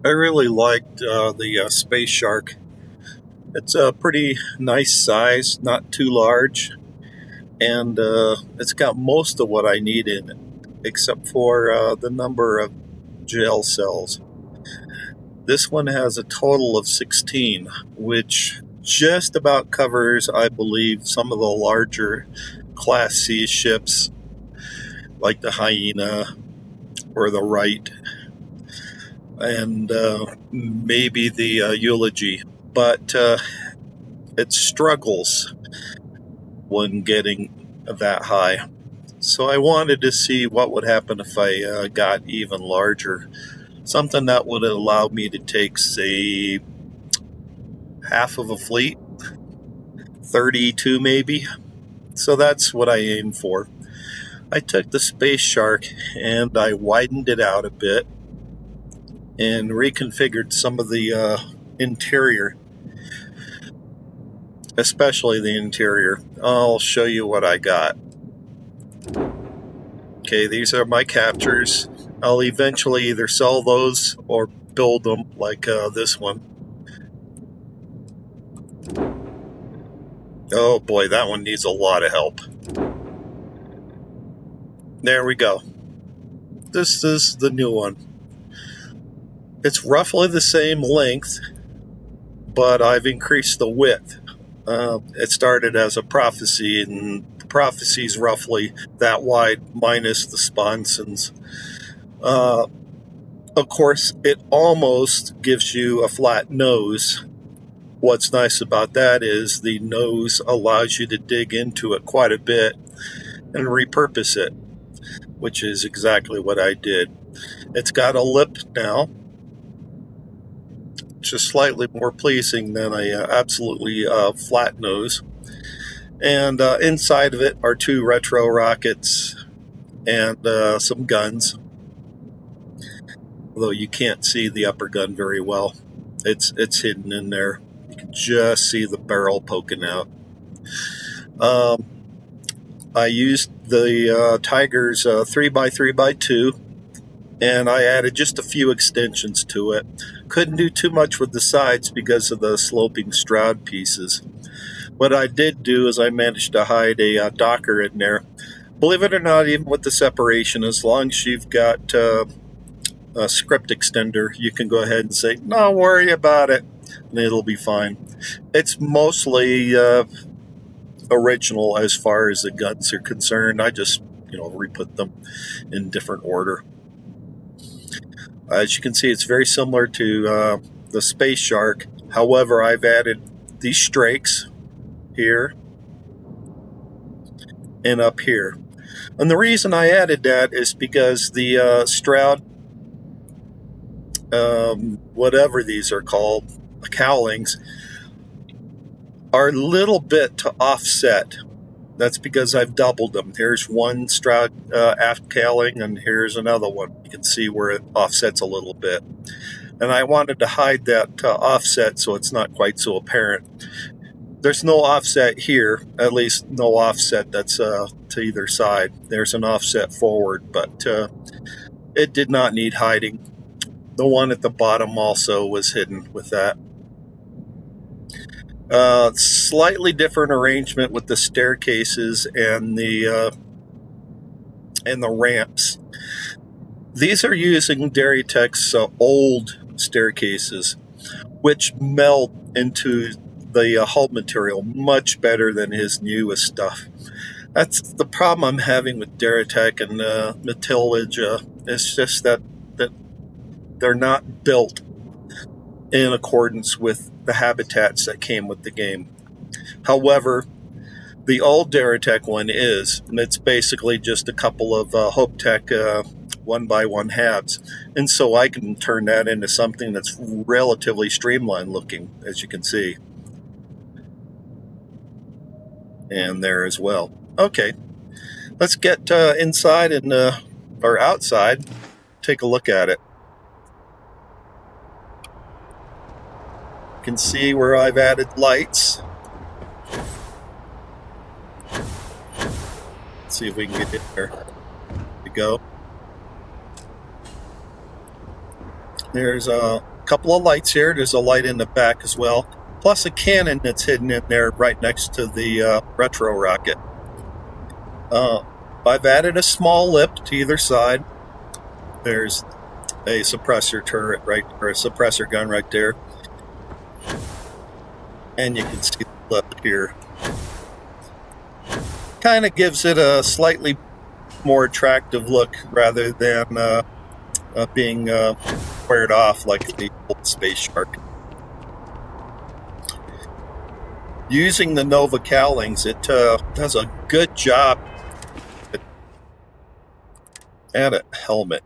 I really liked the Space Shark. It's a pretty nice size, not too large, and it's got most of what I need in it, except for the number of gel cells. This one has a total of 16, which just about covers, I believe, some of the larger Class C ships, like the Hyena or the Wright, and maybe the Eulogy. But it struggles when getting that high. So I wanted to see what would happen if I got even larger. Something that would allow me to take, say, half of a fleet, 32 maybe. So that's what I aim for. I took the Space Shark and I widened it out a bit and reconfigured some of the interior, especially the interior. I'll show you what I got. Okay, these are my captures. I'll eventually either sell those or build them like this one. Oh boy, that one needs a lot of help. There we go. This is the new one. It's roughly the same length, but I've increased the width. It started as a prophecy, and the prophecy is roughly that wide minus the sponsons. Of course, it almost gives you a flat nose. What's nice about that is the nose allows you to dig into it quite a bit and repurpose it, which is exactly what I did. It's got a lip now, which is slightly more pleasing than a absolutely flat nose. And inside of it are 2 retro rockets and some guns, although you can't see the upper gun very well. It's hidden in there. You can just see the barrel poking out. I used the Tiger's 3x3x2, and I added just a few extensions to it. Couldn't do too much with the sides because of the sloping Stroud pieces. What I did do is I managed to hide a Docker in there. Believe it or not, even with the separation, as long as you've got a script extender, you can go ahead and say, "No, worry about it," and it'll be fine. It's mostly original as far as the guns are concerned. I just, re-put them in different order. As you can see, it's very similar to the Space Shark. However, I've added these strakes here and up here. And the reason I added that is because the Stroud, whatever these are called, cowlings, are a little bit to offset. That's because I've doubled them. Here's one Stroud aft cowling, and here's another one. You can see where it offsets a little bit. And I wanted to hide that offset so it's not quite so apparent. There's no offset here, at least no offset that's to either side. There's an offset forward, but it did not need hiding. The one at the bottom also was hidden with that. Slightly different arrangement with the staircases and the ramps. These are using Dairytech's old staircases, which meld into the hull material much better than his newest stuff. That's the problem I'm having with Dairytech and Matilage. It's just that they're not built in accordance with the habitats that came with the game. However, the old Dairytech one is, and it's basically just a couple of HopeTech 1x1 halves. And so I can turn that into something that's relatively streamlined looking, as you can see. And there as well. Okay, let's get inside and or outside, take a look at it. You can see where I've added lights. Let's see if we can get in there. There we go. There's couple of lights here. There's a light in the back as well, plus a cannon that's hidden in there right next to the retro rocket. I've added a small lip to either side. There's a suppressor turret or a suppressor gun right there, and you can see the lip here. Kind of gives it a slightly more attractive look rather than being squared off like the old Space Shark. Using the Nova cowlings, it does a good job. Add a helmet.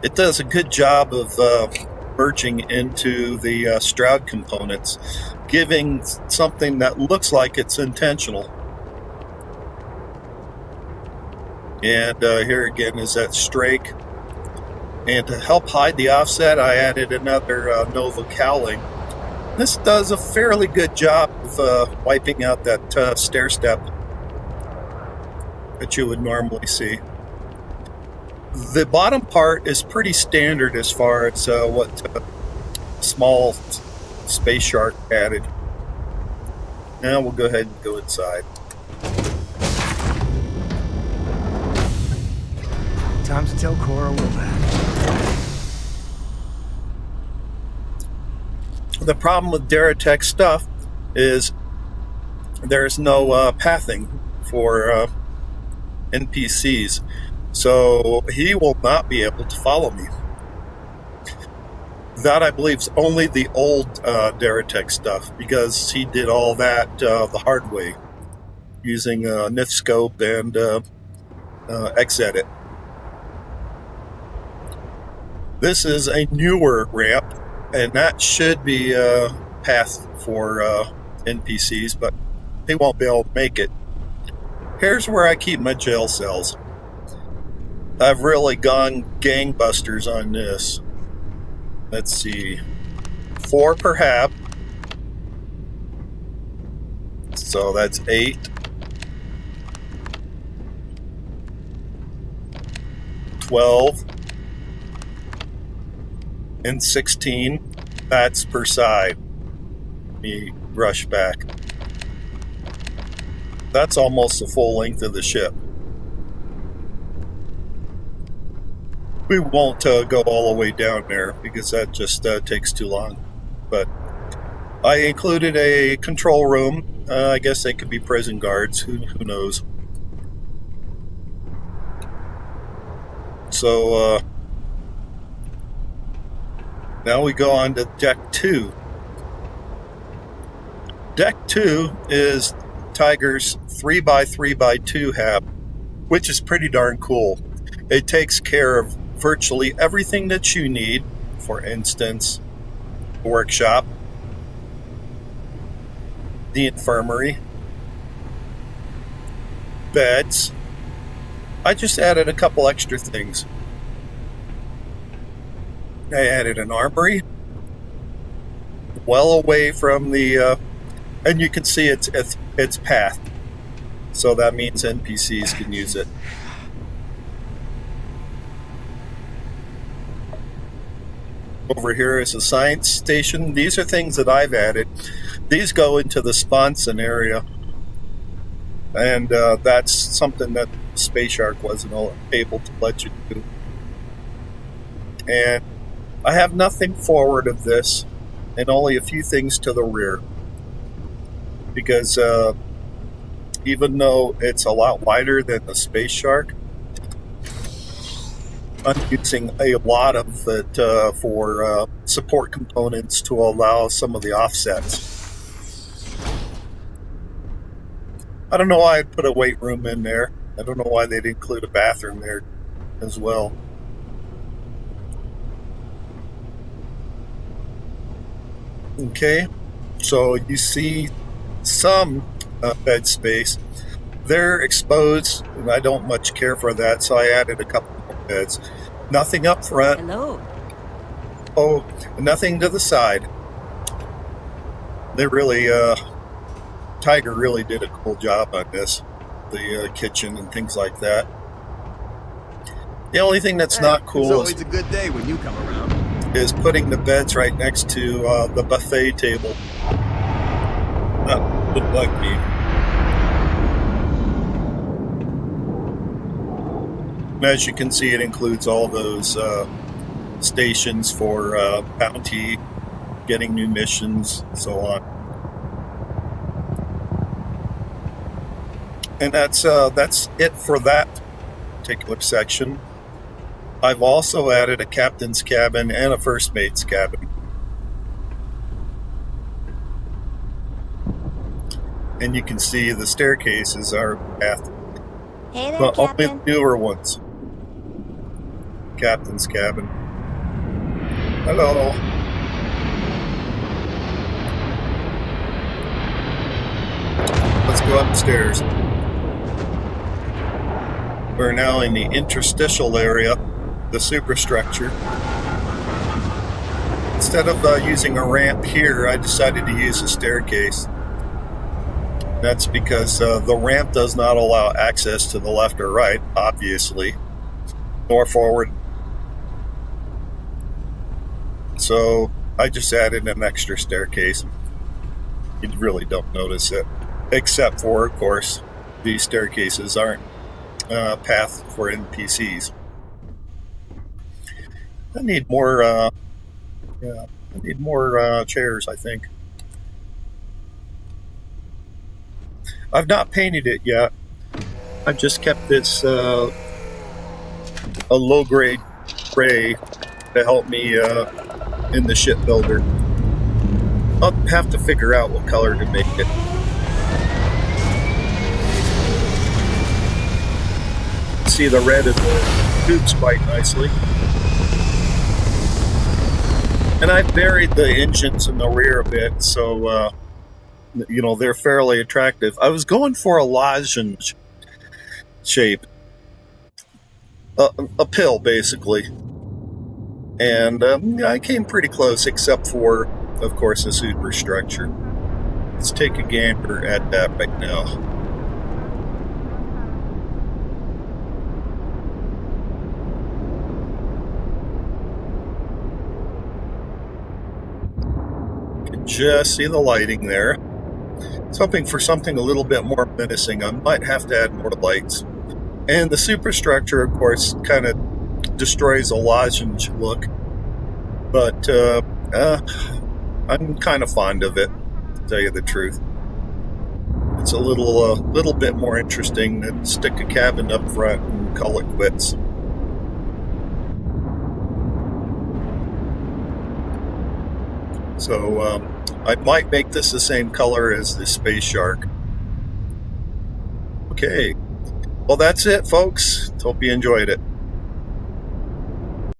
It does a good job of merging into the Stroud components, giving something that looks like it's intentional. And here again is that strake. And to help hide the offset, I added another Nova cowling. This does a fairly good job of wiping out that stair step that you would normally see. The bottom part is pretty standard as far as what small Space Shark added. Now we'll go ahead and go inside. Time to tell Cora we're back. The problem with Deratech stuff is there's no pathing for NPCs, so he will not be able to follow me. That, I believe, is only the old Deratech stuff, because he did all that the hard way, using Nifscope and Xedit. This is a newer ramp, and that should be a path for NPCs, but they won't be able to make it. Here's where I keep my jail cells. I've really gone gangbusters on this. Let's see, 4 per hab. So that's 8. 12. And 16. That's per side. Let me rush back. That's almost the full length of the ship. We won't go all the way down there because that just takes too long. But I included a control room. I guess they could be prison guards. Who knows? So now we go on to Deck 2. Deck 2 is Tiger's 3x3x2 hab, which is pretty darn cool. It takes care of virtually everything that you need. For instance, the workshop, the infirmary, beds. I just added a couple extra things. I added an armory, well away from the, and you can see its path. So that means NPCs can use it. Over here is a science station. These are things that I've added. These go into the sponson area. And that's something that Space Shark wasn't able to let you do. And I have nothing forward of this, and only a few things to the rear. Because even though it's a lot wider than the Space Shark, I'm using a lot of it for support components to allow some of the offsets. I don't know why I'd put a weight room in there. I don't know why they'd include a bathroom there as well. Okay, so you see some bed space. They're exposed, and I don't much care for that, so I added a couple more beds. Nothing up front. Hello. Oh, nothing to the side. They really, Tiger really did a cool job on this. The kitchen and things like that. The only thing that's Hey, not it's cool always a good day when you come around. is putting the beds right next to the buffet table. That would bug me. As you can see, it includes all those stations for bounty, getting new missions, so on. And that's it for that particular section. I've also added a captain's cabin and a first mate's cabin. And you can see the staircases are path, Hey there, but Captain. only the newer ones. Captain's cabin. Hello. Let's go upstairs. We're now in the interstitial area, the superstructure. Instead of using a ramp here, I decided to use a staircase. That's because the ramp does not allow access to the left or right, obviously, nor forward. So I just added an extra staircase. You really don't notice it, except for, of course, these staircases aren't path for NPCs. I need more chairs, I think. I've not painted it yet. I've just kept this a low-grade gray to help me in the shipbuilder. I'll have to figure out what color to make it. See the red in the tubes quite nicely. And I've buried the engines in the rear a bit, so they're fairly attractive. I was going for a lozenge shape, a pill basically, and I came pretty close, except for, of course, the superstructure. Let's take a gander at that right now. Just see the lighting there. I was hoping for something a little bit more menacing. I might have to add more lights. And the superstructure, of course, kind of destroys a lozenge look. But I'm kind of fond of it, to tell you the truth. It's a little bit more interesting than stick a cabin up front and call it quits. So I might make this the same color as the Space Shark. Okay, well that's it, folks. Hope you enjoyed it.